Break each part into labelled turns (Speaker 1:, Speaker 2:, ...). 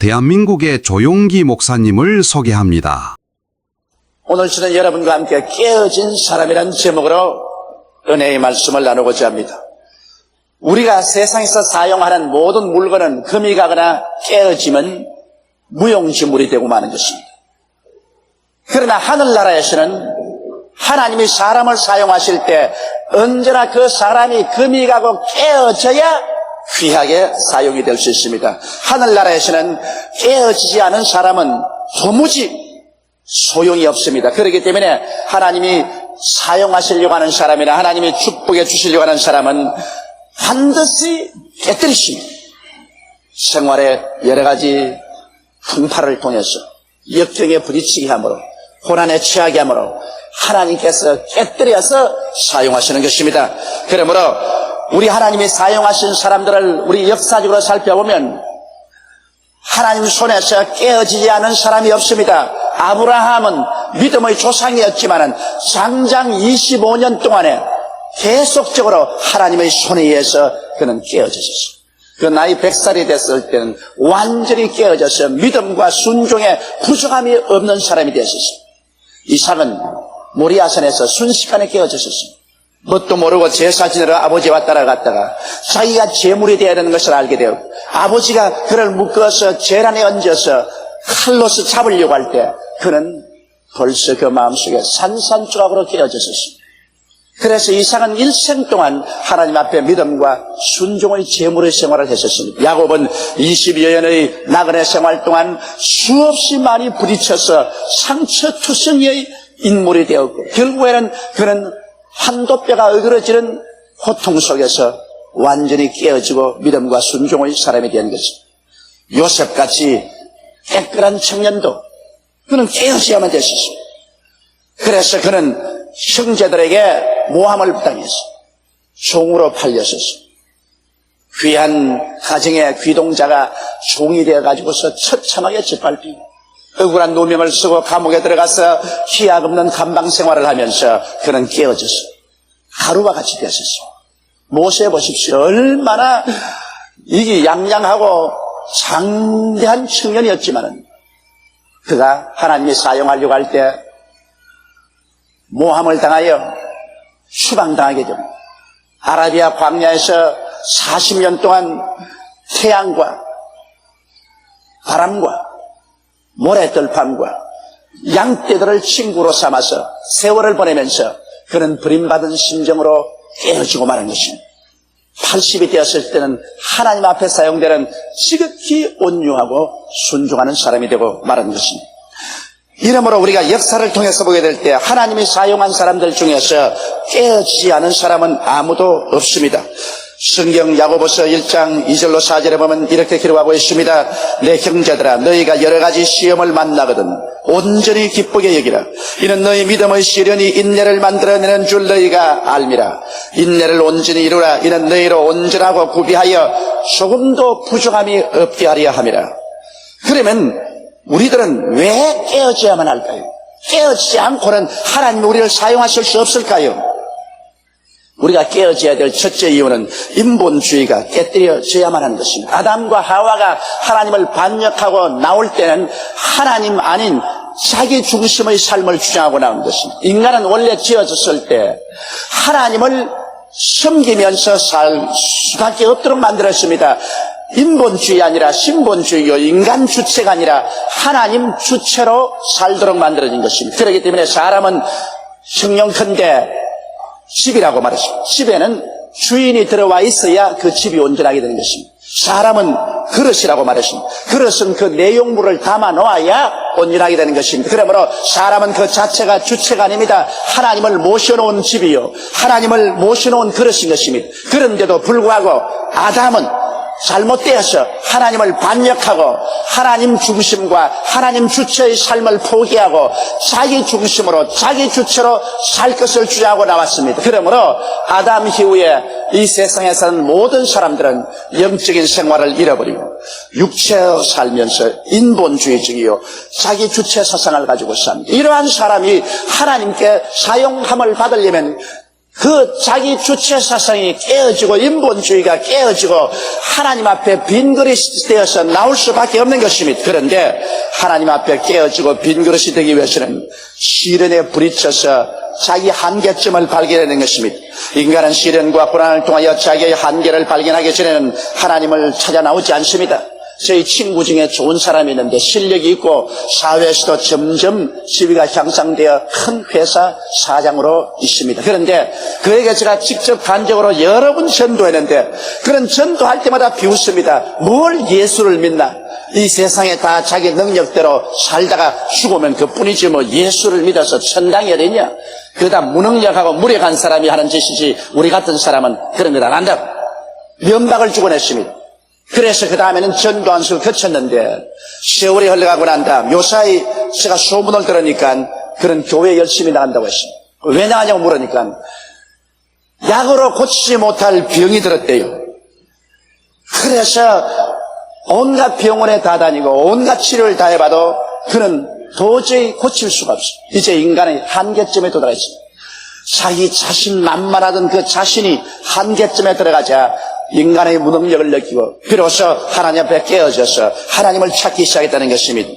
Speaker 1: 대한민국의 조용기 목사님을 소개합니다.
Speaker 2: 오늘 저는 여러분과 함께 깨어진 사람이라는 제목으로 은혜의 말씀을 나누고자 합니다. 우리가 세상에서 사용하는 모든 물건은 금이 가거나 깨어지면 무용지물이 되고 마는 것입니다. 그러나 하늘나라에서는 하나님이 사람을 사용하실 때 언제나 그 사람이 금이 가고 깨어져야 귀하게 사용이 될 수 있습니다. 하늘나라에서는 깨어지지 않은 사람은 도무지 소용이 없습니다. 그렇기 때문에 하나님이 사용하시려고 하는 사람이나 하나님이 축복해 주시려고 하는 사람은 반드시 깨뜨리십니다. 생활의 여러 가지 풍파를 통해서 역경에 부딪히게 함으로 고난에 처하게 함으로 하나님께서 깨뜨려서 사용하시는 것입니다. 그러므로 우리 하나님이 사용하신 사람들을 우리 역사적으로 살펴보면 하나님 손에서 깨어지지 않은 사람이 없습니다. 아브라함은 믿음의 조상이었지만 장장 25년 동안에 계속적으로 하나님의 손에 의해서 그는 깨어졌었어요. 그 나이 100살이 됐을 때는 완전히 깨어져서 믿음과 순종에 부족함이 없는 사람이 되었었어요. 이삭은 모리아산에서 순식간에 깨어졌었습니다. 뭣도 모르고 제사 지내러 아버지와 따라갔다가 자기가 제물이 되어야 되는 것을 알게 되었고, 아버지가 그를 묶어서 제란에 얹어서 칼로서 잡으려고 할 때 그는 벌써 그 마음속에 산산조각으로 깨어졌었습니다. 그래서 이삭은 일생 동안 하나님 앞에 믿음과 순종의 제물의 생활을 했었습니다. 야곱은 20여 년의 나그네 생활 동안 수없이 많이 부딪혀서 상처투성이의 인물이 되었고, 결국에는 그는 한도뼈가 어그러지는 고통 속에서 완전히 깨어지고 믿음과 순종의 사람이 된 것입니다. 요셉같이 깨끗한 청년도 그는 깨어져야만 됐었습니다. 그래서 그는 형제들에게 모함을 당해서 종으로 팔렸었습니다. 귀한 가정의 귀동자가 종이 되어가지고서 처참하게 짓밟히고 억울한 누명을 쓰고 감옥에 들어가서 희약 없는 감방 생활을 하면서 그는 깨어졌어요. 하루와 같이 되었었어요. 모세 보십시오. 얼마나 이게 양양하고 장대한 청년이었지만은 그가 하나님이 사용하려고 할 때 모함을 당하여 추방당하게 됩니다. 아라비아 광야에서 40년 동안 태양과 바람과 모래떨판과 양떼들을 친구로 삼아서 세월을 보내면서 그는 버림받은 심정으로 깨어지고 마는 것입니다. 80이 되었을 때는 하나님 앞에 사용되는 지극히 온유하고 순종하는 사람이 되고 마는 것입니다. 이러므로 우리가 역사를 통해서 보게 될 때 하나님이 사용한 사람들 중에서 깨어지지 않은 사람은 아무도 없습니다. 성경 야고보서 1장 2절로 4절에 보면 이렇게 기록하고 있습니다. 내 형제들아, 너희가 여러 가지 시험을 만나거든 온전히 기쁘게 여기라. 이는 너희 믿음의 시련이 인내를 만들어내는 줄 너희가 알미라. 인내를 온전히 이루라. 이는 너희로 온전하고 구비하여 조금도 부족함이 없게 하려 함이라. 그러면 우리들은 왜 깨어져야만 할까요? 깨어지지 않고는 하나님이 우리를 사용하실 수 없을까요? 우리가 깨어져야 될 첫째 이유는 인본주의가 깨뜨려져야만 하는 것입니다. 아담과 하와가 하나님을 반역하고 나올 때는 하나님 아닌 자기 중심의 삶을 주장하고 나온 것입니다. 인간은 원래 지어졌을 때 하나님을 섬기면서 살 수밖에 없도록 만들었습니다. 인본주의 아니라 신본주의요, 인간 주체가 아니라 하나님 주체로 살도록 만들어진 것입니다. 그렇기 때문에 사람은 형용컨대 집이라고 말했습니다. 집에는 주인이 들어와 있어야 그 집이 온전하게 되는 것입니다. 사람은 그릇이라고 말했습니다. 그릇은 그 내용물을 담아 놓아야 온전하게 되는 것입니다. 그러므로 사람은 그 자체가 주체가 아닙니다. 하나님을 모셔놓은 집이요, 하나님을 모셔놓은 그릇인 것입니다. 그런데도 불구하고 아담은 잘못되어서 하나님을 반역하고 하나님 중심과 하나님 주체의 삶을 포기하고 자기 중심으로 자기 주체로 살 것을 주장하고 나왔습니다. 그러므로 아담 이후에 이 세상에 사는 모든 사람들은 영적인 생활을 잃어버리고 육체로 살면서 인본주의적이요 자기 주체 사상을 가지고 삽니다. 이러한 사람이 하나님께 사용함을 받으려면 그 자기 주체 사상이 깨어지고 인본주의가 깨어지고 하나님 앞에 빈 그릇이 되어서 나올 수밖에 없는 것입니다. 그런데 하나님 앞에 깨어지고 빈 그릇이 되기 위해서는 시련에 부딪혀서 자기 한계점을 발견하는 것입니다. 인간은 시련과 고난을 통하여 자기의 한계를 발견하기 전에는 하나님을 찾아 나오지 않습니다. 저희 친구 중에 좋은 사람이 있는데 실력이 있고 사회에서도 점점 지위가 향상되어 큰 회사 사장으로 있습니다. 그런데 그에게 제가 직접 간접으로 여러 번 전도했는데 그런 전도할 때마다 비웃습니다. 뭘 예수를 믿나? 이 세상에 다 자기 능력대로 살다가 죽으면 그뿐이지 뭐 예수를 믿어서 천당이 어디냐? 그러다 무능력하고 무력한 사람이 하는 짓이지 우리 같은 사람은 그런 걸 안 한다고 면박을 주곤 했습니다. 그래서 그 다음에는 전도한 수를 거쳤는데 세월이 흘러가고 난 다음 요사이 제가 소문을 들으니까 그런 교회에 열심히 나간다고 했습니다. 왜 나가냐고 물으니까 약으로 고치지 못할 병이 들었대요. 그래서 온갖 병원에 다 다니고 온갖 치료를 다 해봐도 그는 도저히 고칠 수가 없어요. 이제 인간의 한계점에 도달했습니다. 자기 자신 만만하던 그 자신이 한계점에 들어가자 인간의 무능력을 느끼고 비로소 하나님 앞에 깨어져서 하나님을 찾기 시작했다는 것입니다.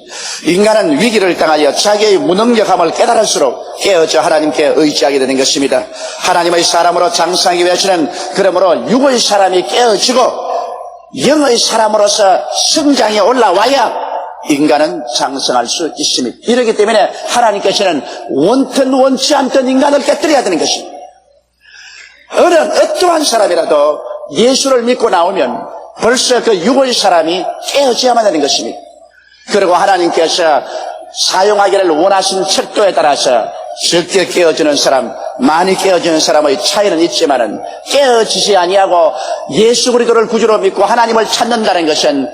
Speaker 2: 인간은 위기를 당하여 자기의 무능력함을 깨달을수록 깨어져 하나님께 의지하게 되는 것입니다. 하나님의 사람으로 장성하기 위해서는 그러므로 육의 사람이 깨어지고 영의 사람으로서 성장에 올라와야 인간은 장성할 수 있습니다. 이렇기 때문에 하나님께서는 원튼 원치 않던 인간을 깨뜨려야 되는 것입니다. 어느 어떠한 사람이라도 예수를 믿고 나오면 벌써 그 육의 사람이 깨어져야만 하는 것입니다. 그리고 하나님께서 사용하기를 원하신 척도에 따라서 적게 깨어지는 사람, 많이 깨어지는 사람의 차이는 있지만은 깨어지지 아니하고 예수 그리스도를 구주로 믿고 하나님을 찾는다는 것은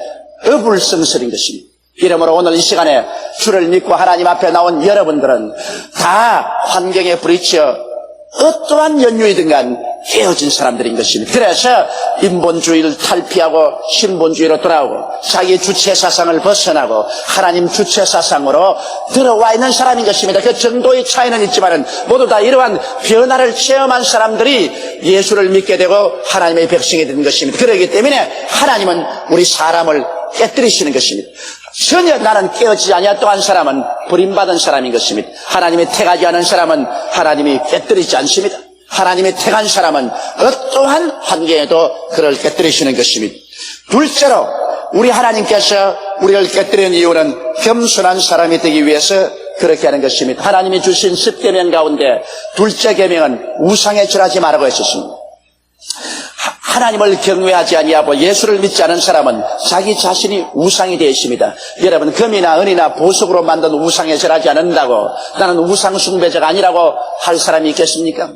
Speaker 2: 어불성설인 것입니다. 이러므로 오늘 이 시간에 주를 믿고 하나님 앞에 나온 여러분들은 다 환경에 부딪혀 어떠한 연유이든 간 깨어진 사람들인 것입니다. 그래서 인본주의를 탈피하고 신본주의로 돌아오고 자기 주체 사상을 벗어나고 하나님 주체 사상으로 들어와 있는 사람인 것입니다. 그 정도의 차이는 있지만 모두 다 이러한 변화를 체험한 사람들이 예수를 믿게 되고 하나님의 백성이 되는 것입니다. 그렇기 때문에 하나님은 우리 사람을 깨뜨리시는 것입니다. 전혀 나는 깨어지지 아니했던 사람은 버림받은 사람인 것입니다. 하나님이 택하지 않은 사람은 하나님이 깨뜨리지 않습니다. 하나님이 택한 사람은 어떠한 환경에도 그를 깨뜨리시는 것입니다. 둘째로 우리 하나님께서 우리를 깨뜨리는 이유는 겸손한 사람이 되기 위해서 그렇게 하는 것입니다. 하나님이 주신 10계명 가운데 둘째 계명은 우상에 절하지 말라고 했었습니다. 하나님을 경외하지 아니하고 예수를 믿지 않은 사람은 자기 자신이 우상이 되어 있습니다. 여러분, 금이나 은이나 보석으로 만든 우상에 절하지 않는다고 나는 우상 숭배자가 아니라고 할 사람이 있겠습니까?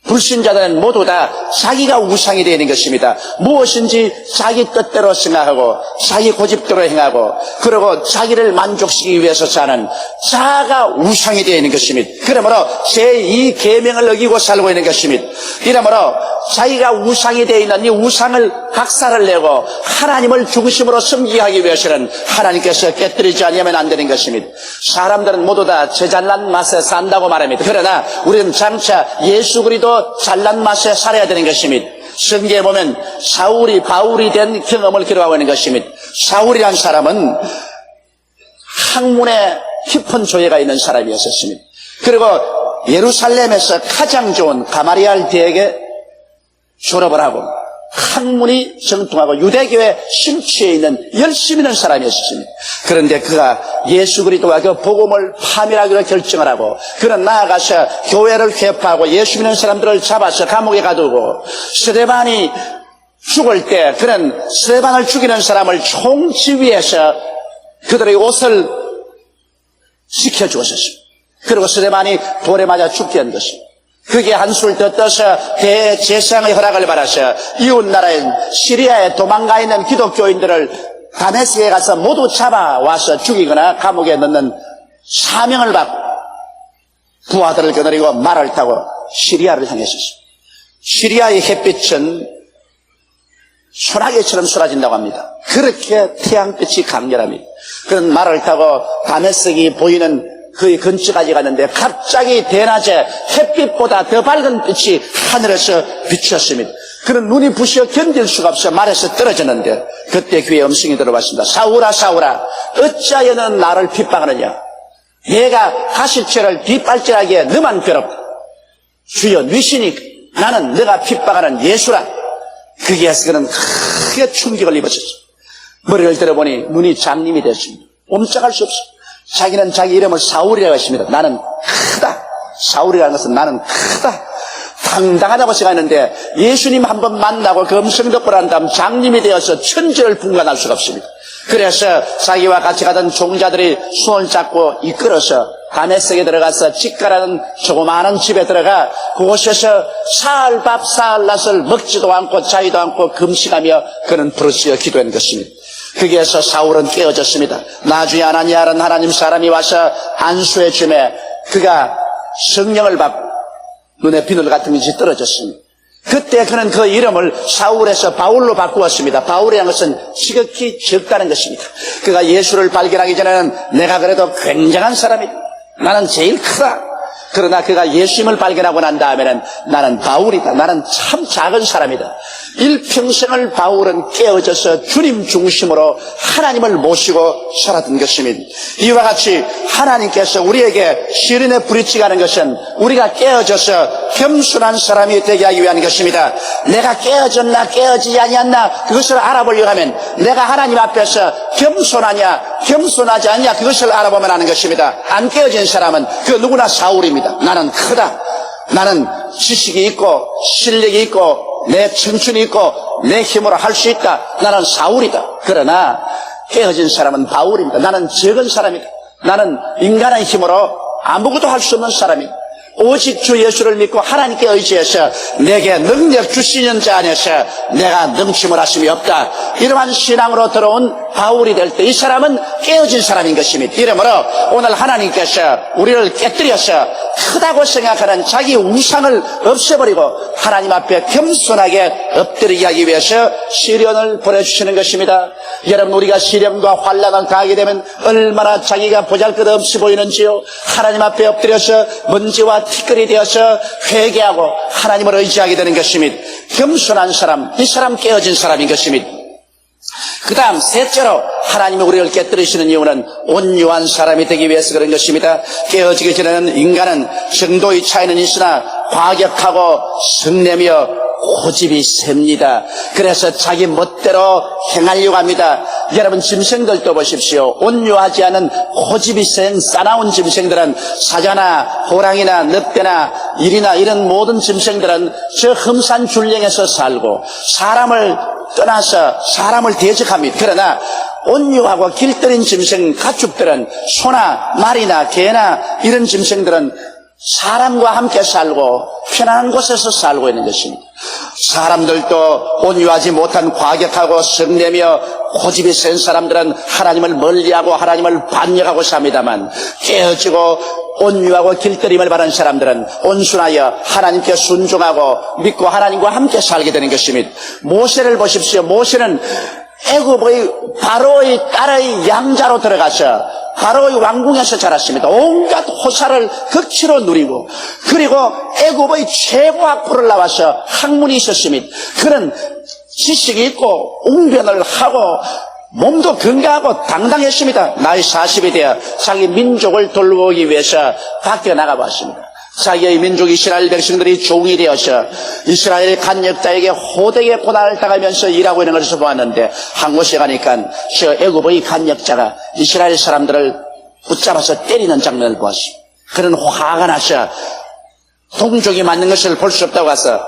Speaker 2: 불신자들은 모두 다 자기가 우상이 되는 것입니다. 무엇인지 자기 뜻대로 생각하고 자기 고집대로 행하고 그리고 자기를 만족시키기 위해서 사는 자아가 우상이 되어 있는 것입니다. 그러므로 제2 계명을 어기고 살고 있는 것입니다. 이러므로 자기가 우상이 되어 있는 이 우상을 박살을 내고 하나님을 중심으로 섬기게 하기 위해서는 하나님께서 깨뜨리지 않으면 안 되는 것입니다. 사람들은 모두 다 제 잘난 맛에 산다고 말합니다. 그러나 우리는 장차 예수 그리스도 잘난 맛에 살아야 되는 것입니다. 성경에 보면 사울이 바울이 된 경험을 기록하고 있는 것입니다. 사울이란 사람은 학문에 깊은 조예가 있는 사람이었습니다. 그리고 예루살렘에서 가장 좋은 가마리알 대학에 졸업을 하고 학문이 정통하고 유대교에 심취해 있는 열심히 있는 사람이었습니다. 그런데 그가 예수 그리스도와 그 복음을 파멸하기로 결정을 하고 그는 나아가서 교회를 회파하고 예수 믿는 사람들을 잡아서 감옥에 가두고 스데반이 죽을 때 그는 스데반을 죽이는 사람을 총지휘해서 그들의 옷을 지켜주었습니다. 그리고 스데반이 돌에 맞아 죽게 한 것입니다. 그게 한술 더 떠서 대제사장의 허락을 받아서 이웃나라인 시리아에 도망가 있는 기독교인들을 다메섹에 가서 모두 잡아와서 죽이거나 감옥에 넣는 사명을 받고 부하들을 거느리고 말을 타고 시리아를 향했었습니다. 시리아의 햇빛은 소나기처럼 쏟아진다고 합니다. 그렇게 태양빛이 강렬합니다. 그런 말을 타고 다메섹이 보이는 거의 근처까지 갔는데 갑자기 대낮에 햇빛보다 더 밝은 빛이 하늘에서 비추었습니다. 그는 눈이 부시어 견딜 수가 없어 말에서 떨어졌는데 그때 귀에 음성이 들어왔습니다. 사울아 사울아 어찌하여 너는 나를 핍박하느냐. 내가 가시체를 뒷발질하기에 너만 괴롭다. 주여 뉘시니 나는 너가 핍박하는 예수라. 거기에서 그는 크게 충격을 입었었어. 머리를 들어보니 눈이 장님이 됐습니다. 옴짝할 수 없어. 자기는 자기 이름을 사울이라고 했습니다. 나는 크다. 사울이라는 것은 나는 크다. 당당하다고 생각했는데 예수님 한번 만나고 그 음성 덕분에 한 다음 장님이 되어서 천지를 분간할 수가 없습니다. 그래서 자기와 같이 가던 종자들이 손을 잡고 이끌어서 다메섹에 들어가서 집가라는 조그마한 집에 들어가 그곳에서 사흘밥 사흘낮을 먹지도 않고 자지도 않고 금식하며 그는 부르짖어 기도한 것입니다. 거기에서 사울은 깨어졌습니다. 나중에 아나니아라는 하나님 사람이 와서 안수해 주매 그가 성령을 받고 눈에 비늘 같은 것이 떨어졌습니다. 그때 그는 그 이름을 사울에서 바울로 바꾸었습니다. 바울이라는 것은 지극히 적다는 것입니다. 그가 예수를 발견하기 전에는 내가 그래도 굉장한 사람이다. 나는 제일 크다. 그러나 그가 예수님을 발견하고 난 다음에는 나는 바울이다. 나는 참 작은 사람이다. 일평생을 바울은 깨어져서 주님 중심으로 하나님을 모시고 살았던 것입니다. 이와 같이 하나님께서 우리에게 시련에 부딪히게 것은 우리가 깨어져서 겸손한 사람이 되게 하기 위한 것입니다. 내가 깨어졌나 깨어지지 아니었나 그것을 알아보려고 하면 내가 하나님 앞에서 겸손하냐 겸손하지 않냐 그것을 알아보면 하는 것입니다. 안 깨어진 사람은 그 누구나 사울입니다. 나는 크다. 나는 지식이 있고 실력이 있고 내 청춘이 있고 내 힘으로 할 수 있다. 나는 사울이다. 그러나 깨어진 사람은 바울입니다. 나는 적은 사람이다. 나는 인간의 힘으로 아무것도 할 수 없는 사람이다. 오직 주 예수를 믿고 하나님께 의지해서 내게 능력 주시는 자 안에서 내가 능침을 하심이 없다. 이러한 신앙으로 들어온 바울이 될 때 이 사람은 깨어진 사람인 것입니다. 이러므로 오늘 하나님께서 우리를 깨뜨려서 크다고 생각하는 자기 우상을 없애버리고 하나님 앞에 겸손하게 엎드리게 하기 위해서 시련을 보내주시는 것입니다. 여러분 우리가 시련과 환난을 당하게 되면 얼마나 자기가 보잘것없이 보이는지요. 하나님 앞에 엎드려서 먼지와 티끌이 되어서 회개하고 하나님을 의지하게 되는 것입니다. 겸손한 사람, 이 사람 깨어진 사람인 것입니다. 그 다음 셋째로 하나님이 우리를 깨뜨리시는 이유는 온유한 사람이 되기 위해서 그런 것입니다. 깨어지기 전에는 인간은 정도의 차이는 있으나 과격하고 성내며 고집이 셉니다. 그래서 자기 멋대로 행하려고 합니다. 여러분 짐승들도 보십시오. 온유하지 않은 고집이 센 싸나운 짐승들은 사자나 호랑이나 늑대나 일이나 이런 모든 짐승들은 저 험산 줄령에서 살고 사람을 떠나서 사람을 대적합니다. 그러나 온유하고 길들인 짐승 가축들은 소나 말이나 개나 이런 짐승들은 사람과 함께 살고 편안한 곳에서 살고 있는 것입니다. 사람들도 온유하지 못한 과격하고 성내며 고집이 센 사람들은 하나님을 멀리하고 하나님을 반역하고 삽니다만 깨어지고 온유하고 길들임을 바라는 사람들은 온순하여 하나님께 순종하고 믿고 하나님과 함께 살게 되는 것입니다. 모세를 보십시오. 모세는 애굽의 바로의 딸의 양자로 들어가서 바로의 왕궁에서 자랐습니다. 온갖 호사를 극치로 누리고 그리고 애굽의 최고 학부를 나와서 학문이 있었습니다. 그는 지식이 있고 웅변을 하고 몸도 건강하고 당당했습니다. 나이 40이 되어 자기 민족을 돌보기 위해서 밖에 나가봤습니다. 자기의 민족 이스라엘 백성들이 종이 되어서 이스라엘 간역자에게 호되게 고난을 당하면서 일하고 있는 것을 보았는데 한 곳에 가니까 저 애굽의 간역자가 이스라엘 사람들을 붙잡아서 때리는 장면을 보았습니다. 그는 화가 나서 동족이 맞는 것을 볼 수 없다고 해서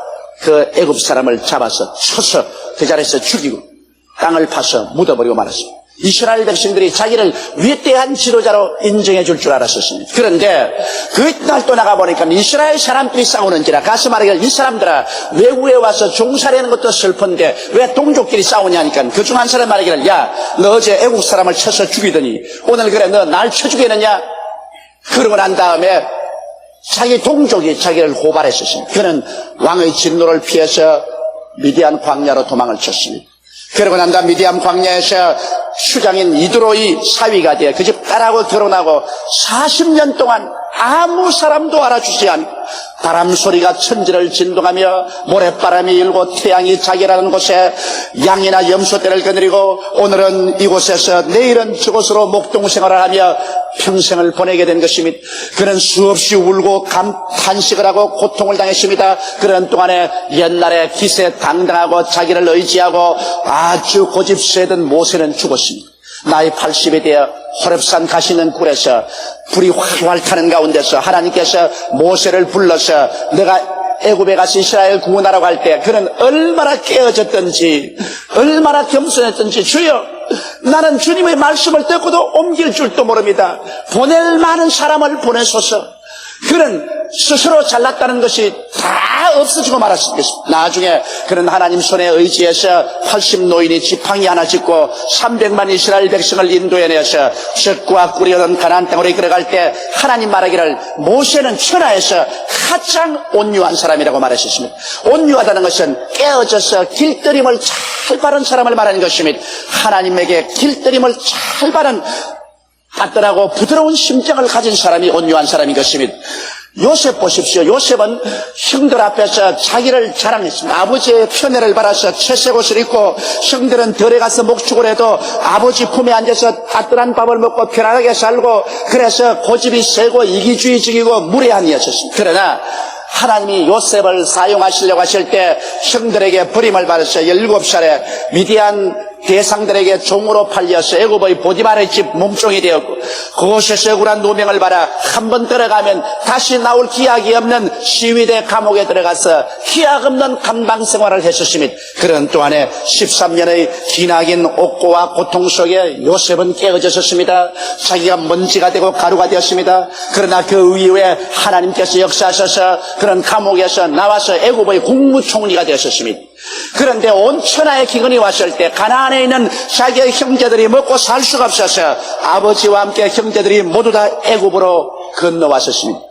Speaker 2: 그 애굽 사람을 잡아서 쳐서 그 자리에서 죽이고 땅을 파서 묻어버리고 말았습니다. 이스라엘 백성들이 자기를 위대한 지도자로 인정해 줄 줄 알았었습니다. 그런데 그날 또 나가보니까 이스라엘 사람들이 싸우는지라 가서 말하기를 이 사람들아 외국에 와서 종살이하는 것도 슬픈데 왜 동족끼리 싸우냐니까 그 중 한 사람 말하기를 야 너 어제 애국 사람을 쳐서 죽이더니 오늘 그래 너 날 쳐 죽이느냐. 그러고 난 다음에 자기 동족이 자기를 고발했었습니다. 그는 왕의 진노를 피해서 미디안 광야로 도망을 쳤습니다. 그러고 난 다음 미디안 광야에서 수장인 이드로의 사위가 되어 그 집 딸하고 결혼하고 40년 동안 아무 사람도 알아주지 않고 바람 소리가 천지를 진동하며 모래바람이 일고 태양이 자결하는 곳에 양이나 염소떼를 거느리고 오늘은 이곳에서 내일은 저곳으로 목동생활을 하며 평생을 보내게 된 것입니다. 그는 수없이 울고 탄식을 하고 고통을 당했습니다. 그런 동안에 옛날에 기세 당당하고 자기를 의지하고 아주 고집세던 모세는 죽었습니다. 나이 80이 되어 호렙산 가시는 굴에서 불이 활활 타는 가운데서 하나님께서 모세를 불러서 내가 애굽에 가서 이스라엘 구원하라고 할 때 그는 얼마나 깨어졌던지 얼마나 겸손했던지 주여 나는 주님의 말씀을 듣고도 옮길 줄도 모릅니다. 보낼 많은 사람을 보내소서. 그는 스스로 잘났다는 것이 다 없어지고 말았습니다. 나중에 그는 하나님 손에 의지해서 80노인이 지팡이 하나 짚고 300만 이스라엘 백성을 인도해내서 적과 꿀이던 가나안 땅으로 이끌어갈 때 하나님 말하기를 모세는 천하에서 가장 온유한 사람이라고 말하셨습니다. 온유하다는 것은 깨어져서 길들임을 잘 바른 사람을 말하는 것입니다. 하나님에게 길들임을 잘 바른 따뜻하고 부드러운 심정을 가진 사람이 온유한 사람인 것입니다. 요셉 보십시오. 요셉은 형들 앞에서 자기를 자랑했습니다. 아버지의 편애를 받아서 채색 옷을 입고 형들은 들에 가서 목축을 해도 아버지 품에 앉아서 따뜻한 밥을 먹고 편안하게 살고 그래서 고집이 세고 이기주의적이고 무례한 이였습니다. 그러나 하나님이 요셉을 사용하시려고 하실 때 형들에게 버림을 받아서 17살에 미디안 대상들에게 종으로 팔려서 애굽의 보디발의 집 몸종이 되었고 그곳에서 억울한 누명을 받아 한 번 들어가면 다시 나올 기약이 없는 시위대 감옥에 들어가서 기약 없는 감방 생활을 했었습니다. 그런 동안에 13년의 기나긴 옥고와 고통 속에 요셉은 깨어졌습니다. 자기가 먼지가 되고 가루가 되었습니다. 그러나 그 이후에 하나님께서 역사하셔서 그런 감옥에서 나와서 애굽의 국무총리가 되었습니다. 그런데 온 천하의 기근이 왔을 때 가나안에 있는 자기의 형제들이 먹고 살 수가 없어서 아버지와 함께 형제들이 모두 다 애굽으로 건너왔었습니다.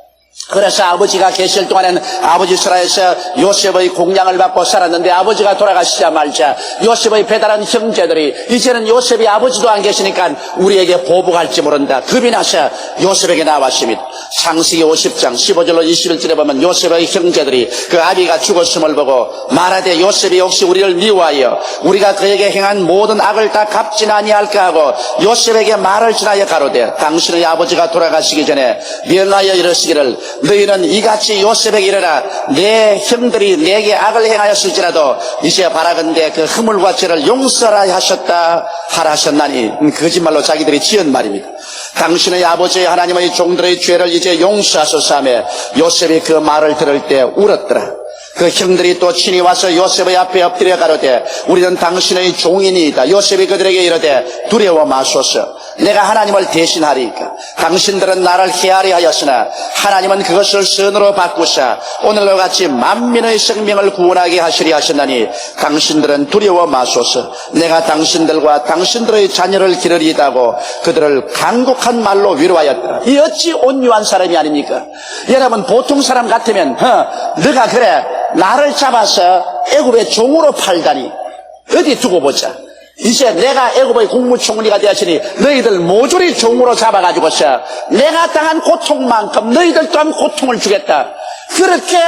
Speaker 2: 그래서 아버지가 계실 동안에는 아버지 수라에서 요셉의 공양을 받고 살았는데 아버지가 돌아가시자마자 요셉의 배달한 형제들이 이제는 요셉이 아버지도 안 계시니까 우리에게 보복할지 모른다. 겁이 나서 요셉에게 나왔습니다. 창세기 50장 15절로 21절에 보면 요셉의 형제들이 그 아비가 죽었음을 보고 말하되 요셉이 혹시 우리를 미워하여 우리가 그에게 행한 모든 악을 다 갚지 아니할까 하고 요셉에게 말을 전하여 가로되 당신의 아버지가 돌아가시기 전에 명하여 이르시기를 너희는 이같이 요셉에게 이르라 내 형들이 내게 악을 행하였을지라도 이제 바라건대 그 허물과 죄를 용서하라 하셨다 하라셨나니 거짓말로 자기들이 지은 말입니다. 당신의 아버지 하나님의 종들의 죄를 이제 용서하소서 하며 요셉이 그 말을 들을 때 울었더라. 그 형들이 또 친히 와서 요셉의 앞에 엎드려 가로되 우리는 당신의 종이니이다. 요셉이 그들에게 이르되 두려워 마소서. 내가 하나님을 대신하리이까. 당신들은 나를 해하리 하였으나 하나님은 그것을 선으로 바꾸사 오늘과 같이 만민의 생명을 구원하게 하시리 하셨나니 당신들은 두려워 마소서. 내가 당신들과 당신들의 자녀를 기르리이다고 그들을 간곡한 말로 위로하였더라. 이 어찌 온유한 사람이 아닙니까? 여러분 보통 사람 같으면 너가 그래 나를 잡아서 애굽의 종으로 팔다니 어디 두고 보자. 이제 내가 애굽의 국무총리가 되었으니 너희들 모조리 종으로 잡아가지고서 내가 당한 고통만큼 너희들 또한 고통을 주겠다. 그렇게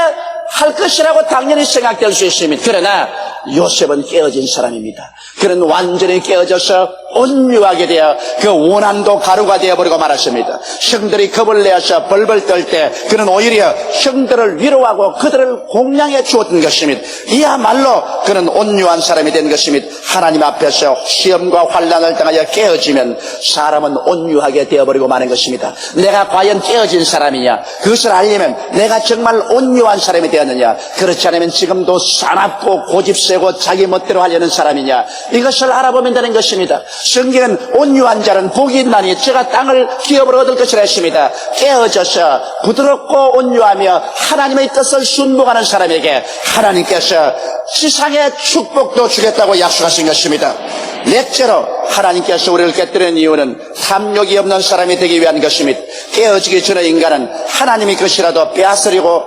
Speaker 2: 할 것이라고 당연히 생각될 수 있습니다. 그러나 요셉은 깨어진 사람입니다. 그는 완전히 깨어져서 온유하게 되어 그 원한도 가루가 되어버리고 말았습니다. 형들이 겁을 내어서 벌벌 떨 때 그는 오히려 형들을 위로하고 그들을 공양해 주었던 것입니다. 이야말로 그는 온유한 사람이 된 것입니다. 하나님 앞에서 시험과 환난을 당하여 깨어지면 사람은 온유하게 되어버리고 마는 것입니다. 내가 과연 깨어진 사람이냐 그것을 알려면 내가 정말 온유한 사람이 되었느냐 그렇지 않으면 지금도 사납고 고집세고 자기 멋대로 하려는 사람이냐 이것을 알아보면 되는 것입니다. 성경은 온유한 자는 복이 있나니 저가 땅을 기업으로 얻을 것이라 했습니다. 깨어져서 부드럽고 온유하며 하나님의 뜻을 순종하는 사람에게 하나님께서 지상의 축복도 주겠다고 약속하신 것입니다. 넷째로 하나님께서 우리를 깨뜨리는 이유는 탐욕이 없는 사람이 되기 위한 것입니다. 깨어지기 전에 인간은 하나님의 것이라도 빼앗으려고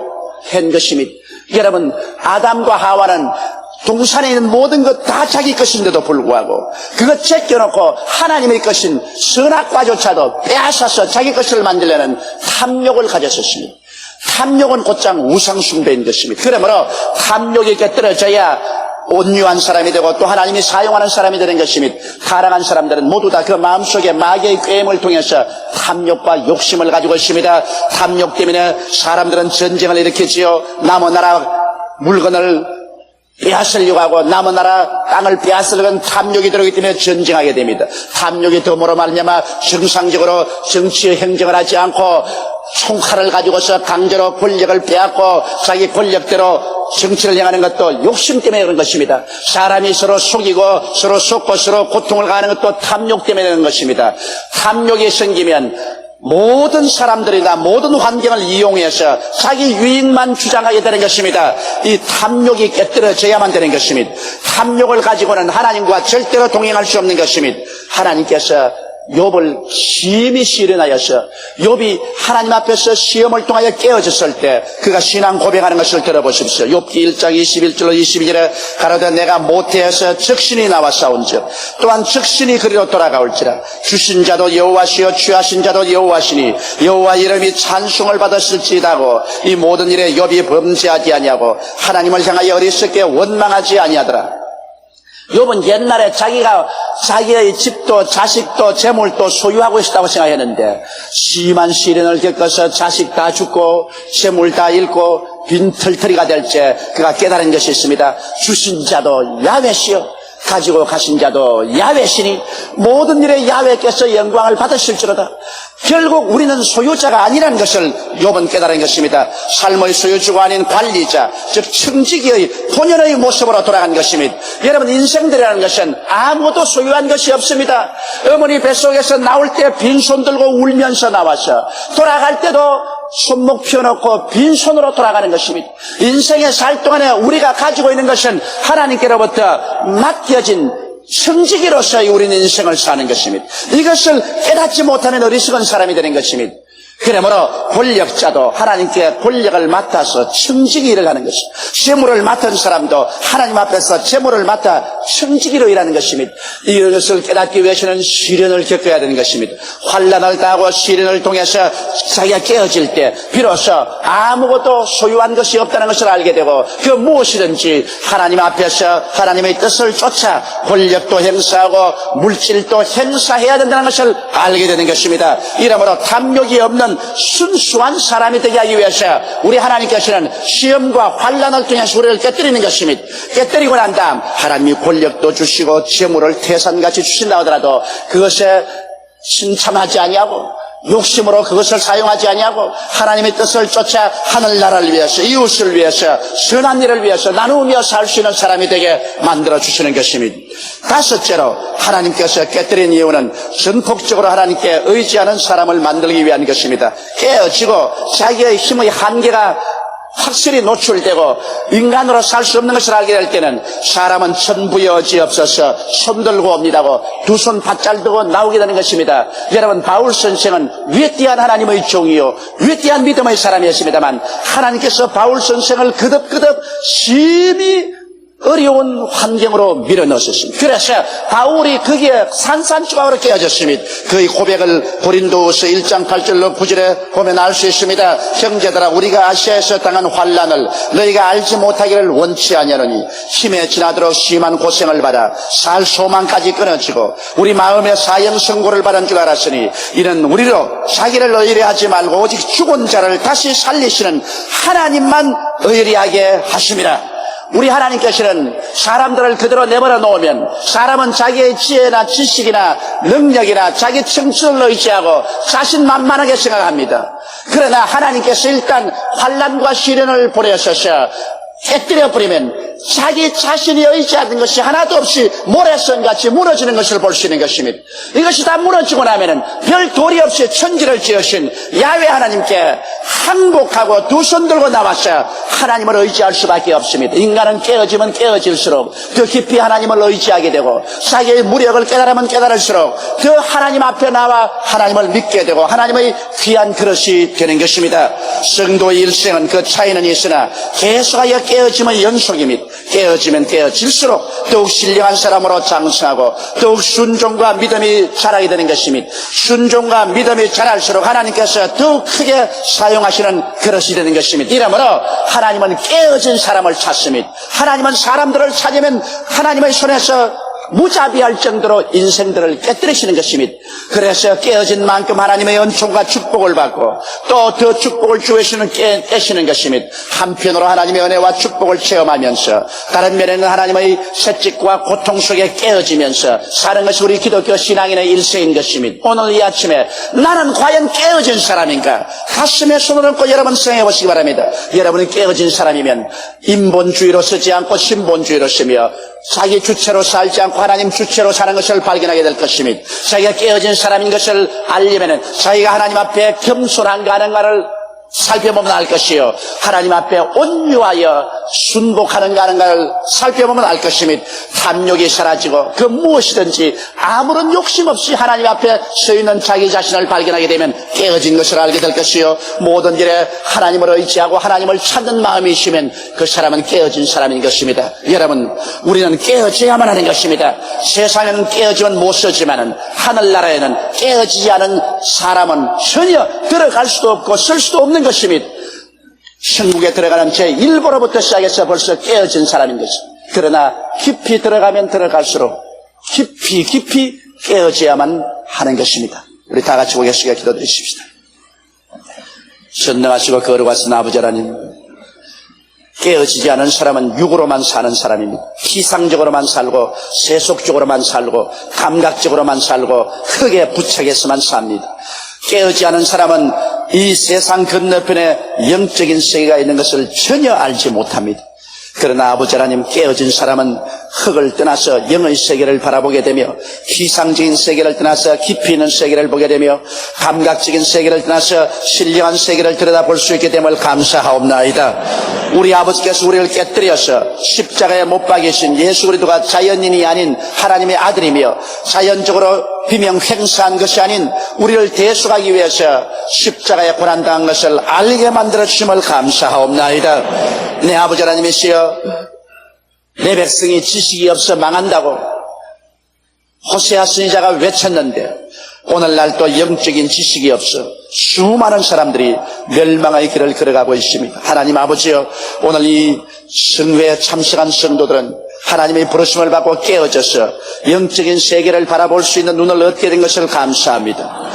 Speaker 2: 한 것입니다. 여러분 아담과 하와는 동산에 있는 모든 것 다 자기 것인데도 불구하고 그것 제껴놓고 하나님의 것인 선악과조차도 빼앗아서 자기 것을 만들려는 탐욕을 가졌었습니다. 탐욕은 곧장 우상숭배인 것입니다. 그러므로 탐욕이 깨뜨려져야 온유한 사람이 되고 또 하나님이 사용하는 사람이 되는 것입니다. 타락한 사람들은 모두 다 그 마음속에 마귀의 꾀임을 통해서 탐욕과 욕심을 가지고 있습니다. 탐욕 때문에 사람들은 전쟁을 일으키지요. 남의 나라 물건을 빼앗으려고 하고 남의 나라 땅을 빼앗으려고 탐욕이 들어오기 때문에 전쟁하게 됩니다. 탐욕이 덤으로 말미암아 정상적으로 정치의 행정을 하지 않고 총칼을 가지고서 강제로 권력을 빼앗고 자기 권력대로 정치를 행하는 것도 욕심 때문에 그런 것입니다. 사람이 서로 속이고 서로 속고 서로 고통을 가하는 것도 탐욕 때문에 그런 것입니다. 탐욕이 생기면 모든 사람들이나 모든 환경을 이용해서 자기 유익만 주장하게 되는 것입니다. 이 탐욕이 깨뜨려져야만 되는 것입니다. 탐욕을 가지고는 하나님과 절대로 동행할 수 없는 것입니다. 하나님께서 욥을 심히 시련하여서 욥이 하나님 앞에서 시험을 통하여 깨어졌을 때 그가 신앙 고백하는 것을 들어보십시오. 욥기 1장 21절로 22절에 가로되 내가 모태에서 적신이 나와 싸운즉 또한 적신이 그리로 돌아가올지라 주신 자도 여호와시요 취하신 자도 여호와시니 여호와 이름이 찬송을 받았을지다고 이 모든 일에 욥이 범죄하지 아니하고 하나님을 향하여 어리석게 원망하지 아니하더라. 욥은 옛날에 자기가 자기의 집도 자식도 재물도 소유하고 있다고 생각했는데 심한 시련을 겪어서 자식 다 죽고 재물 다 잃고 빈털터리가 될 때 그가 깨달은 것이 있습니다. 주신 자도 야훼시요 가지고 가신 자도 야훼시니 모든 일에 야훼께서 영광을 받으실지로다. 결국 우리는 소유자가 아니라는 것을 욥은 깨달은 것입니다. 삶의 소유주가 아닌 관리자, 즉 청지기의 본연의 모습으로 돌아간 것입니다. 여러분, 인생들이라는 것은 아무도 소유한 것이 없습니다. 어머니 뱃속에서 나올 때 빈손 들고 울면서 나와서 돌아갈 때도 손목 펴놓고 빈손으로 돌아가는 것입니다. 인생에 살 동안에 우리가 가지고 있는 것은 하나님께로부터 맡겨진 청지기로서의 우리는 인생을 사는 것입니다. 이것을 깨닫지 못하는 어리석은 사람이 되는 것입니다. 그러므로 권력자도 하나님께 권력을 맡아서 청지기 일을 하는 것입니다. 재물을 맡은 사람도 하나님 앞에서 재물을 맡아 청지기로 일하는 것입니다. 이것을 깨닫기 위해서는 시련을 겪어야 되는 것입니다. 환난을 당하고 시련을 통해서 자기가 깨어질 때 비로소 아무것도 소유한 것이 없다는 것을 알게 되고 그 무엇이든지 하나님 앞에서 하나님의 뜻을 쫓아 권력도 행사하고 물질도 행사해야 된다는 것을 알게 되는 것입니다. 이러므로 탐욕이 없는 순수한 사람이 되게 하기 위해서 우리 하나님께서는 시험과 환난을 통해서 우리를 깨뜨리는 것입니다. 깨뜨리고 난 다음 하나님이 권력도 주시고 재물을 태산같이 주신다 하더라도 그것에 신참하지 아니하고 욕심으로 그것을 사용하지 아니하고 하나님의 뜻을 쫓아 하늘나라를 위해서 이웃을 위해서 선한 일을 위해서 나누며 살 수 있는 사람이 되게 만들어주시는 것입니다. 다섯째로 하나님께서 깨뜨린 이유는 전폭적으로 하나님께 의지하는 사람을 만들기 위한 것입니다. 깨어지고 자기의 힘의 한계가 확실히 노출되고 인간으로 살 수 없는 것을 알게 될 때는 사람은 천부의 어지 없어서 손들고 옵니다고 두 손 바짝 들고 나오게 되는 것입니다. 여러분, 바울 선생은 위대한 하나님의 종이요 위대한 믿음의 사람이었습니다만 하나님께서 바울 선생을 그득그득 심히 어려운 환경으로 밀어넣으셨습니다. 그래서 바울이 거기에 산산조각으로 깨어졌습니다. 그의 고백을 고린도후서 1장 8절로 9절에 보면 알 수 있습니다. 형제들아, 우리가 아시아에서 당한 환난을 너희가 알지 못하기를 원치 아니하노니 힘에 지나도록 심한 고생을 받아 살 소망까지 끊어지고 우리 마음에 사형선고를 받은 줄 알았으니 이는 우리로 자기를 의뢰하지 말고 오직 죽은 자를 다시 살리시는 하나님만 의뢰하게 하심이라. 우리 하나님께서는 사람들을 그대로 내버려 놓으면 사람은 자기의 지혜나 지식이나 능력이나 자기 청춘을 의지하고 자신만만하게 생각합니다. 그러나 하나님께서 일단 환난과 시련을 보내셔서 깨뜨려 버리면 자기 자신이 의지하는 것이 하나도 없이 모래성같이 무너지는 것을 볼 수 있는 것입니다. 이것이 다 무너지고 나면은 별 도리 없이 천지를 지으신 야훼 하나님께 항복하고 두 손 들고 나와서 하나님을 의지할 수밖에 없습니다. 인간은 깨어지면 깨어질수록 더 깊이 하나님을 의지하게 되고 자기의 무력을 깨달으면 깨달을수록 더 하나님 앞에 나와 하나님을 믿게 되고 하나님의 귀한 그릇이 되는 것입니다. 성도의 일생은 그 차이는 있으나 계속하여 깨어짐의 연속입니다. 깨어지면 깨어질수록 더욱 신령한 사람으로 장성하고 더욱 순종과 믿음이 자라게 되는 것입니다. 순종과 믿음이 자랄수록 하나님께서 더욱 크게 사용하시는 그릇이 되는 것입니다. 이러므로 하나님은 깨어진 사람을 찾습니다. 하나님은 사람들을 찾으면 하나님의 손에서 무자비할 정도로 인생들을 깨뜨리시는 것입니다. 그래서 깨어진 만큼 하나님의 은총과 축복을 받고 또 더 축복을 주시는 깨시는 것입니다. 한편으로 하나님의 은혜와 축복을 체험하면서 다른 면에는 하나님의 채찍과 고통 속에 깨어지면서 사는 것이 우리 기독교 신앙인의 일생인 것입니다. 오늘 이 아침에 나는 과연 깨어진 사람인가? 가슴에 손을 얹고 여러분 생각해 보시기 바랍니다. 여러분이 깨어진 사람이면 인본주의로 쓰지 않고 신본주의로 쓰며 자기 주체로 살지 않고 하나님 주체로 사는 것을 발견하게 될 것입니다. 자기가 깨어진 사람인 것을 알려면 자기가 하나님 앞에 겸손한가 하는가를 살펴보면 알 것이요, 하나님 앞에 온유하여 순복하는가 하는가를 살펴보면 알 것입니다. 탐욕이 사라지고 그 무엇이든지 아무런 욕심 없이 하나님 앞에 서 있는 자기 자신을 발견하게 되면 깨어진 것을 알게 될 것이요, 모든 일에 하나님을 의지하고 하나님을 찾는 마음이 있으면 그 사람은 깨어진 사람인 것입니다. 여러분, 우리는 깨어져야만 하는 것입니다. 세상에는 깨어지면 못 쓰지만은 하늘나라에는 깨어지지 않은 사람은 전혀 들어갈 수도 없고 쓸 수도 없는 것입니다. 천국에 들어가는 제1보로부터 시작해서 벌써 깨어진 사람인 것입니다. 그러나 깊이 들어가면 들어갈수록 깊이 깨어져야만 하는 것입니다. 우리 다 같이 고개 숙여 기도드리십시다. 전능하시고 거룩하신 아버지 하나님, 깨어지지 않은 사람은 육으로만 사는 사람입니다. 피상적으로만 살고 세속적으로만 살고 감각적으로만 살고 흙에 부착해서만 삽니다. 깨어지 않은 사람은 이 세상 건너편에 영적인 세계가 있는 것을 전혀 알지 못합니다. 그러나 아버지 하나님, 깨어진 사람은 흙을 떠나서 영의 세계를 바라보게 되며 피상적인 세계를 떠나서 깊이 있는 세계를 보게 되며 감각적인 세계를 떠나서 신령한 세계를 들여다볼 수 있게 됨을 감사하옵나이다. 우리 아버지께서 우리를 깨뜨려서 십자가에 못 박이신 예수 그리스도가 자연인이 아닌 하나님의 아들이며 자연적으로 비명 행사한 것이 아닌 우리를 대속하기 위해서 십자가에 고난당한 것을 알게 만들어 주심을 감사하옵나이다. 내 아버지 하나님이시여, 내 백성이 지식이 없어 망한다고 호세아 선지자가 외쳤는데 오늘날 또 영적인 지식이 없어 수많은 사람들이 멸망의 길을 걸어가고 있습니다. 하나님 아버지여, 오늘 이 성회에 참석한 성도들은 하나님의 부르심을 받고 깨어져서 영적인 세계를 바라볼 수 있는 눈을 얻게 된 것을 감사합니다.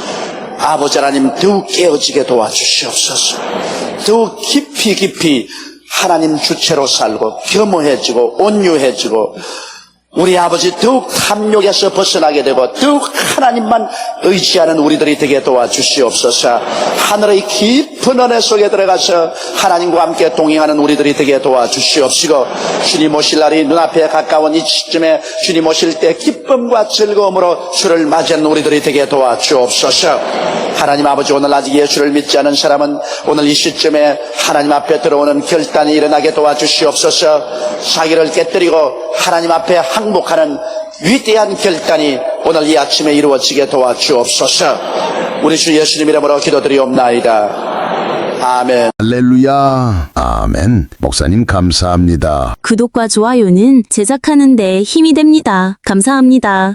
Speaker 2: 아버지 하나님, 더욱 깨어지게 도와주시옵소서. 더욱 깊이 하나님 주체로 살고 겸허해지고 온유해지고 우리 아버지 더욱 탐욕에서 벗어나게 되고 더욱 하나님만 의지하는 우리들이 되게 도와주시옵소서. 하늘의 깊은 은혜 속에 들어가서 하나님과 함께 동행하는 우리들이 되게 도와주시옵시고, 주님 오실 날이 눈앞에 가까운 이 시점에 주님 오실 때 기쁨과 즐거움으로 주를 맞이하는 우리들이 되게 도와주옵소서. 하나님 아버지, 오늘 아직 예수를 믿지 않은 사람은 오늘 이 시점에 하나님 앞에 들어오는 결단이 일어나게 도와주시옵소서. 자기를 깨뜨리고 하나님 앞에 항복하는 위대한 결단이 오늘 이 아침에 이루어지게 도와주옵소서. 우리 주 예수님 이름으로 기도드리옵나이다. 아멘.
Speaker 3: 할렐루야. 아멘. 목사님 감사합니다.
Speaker 4: 구독과 좋아요는 제작하는 데 힘이 됩니다. 감사합니다.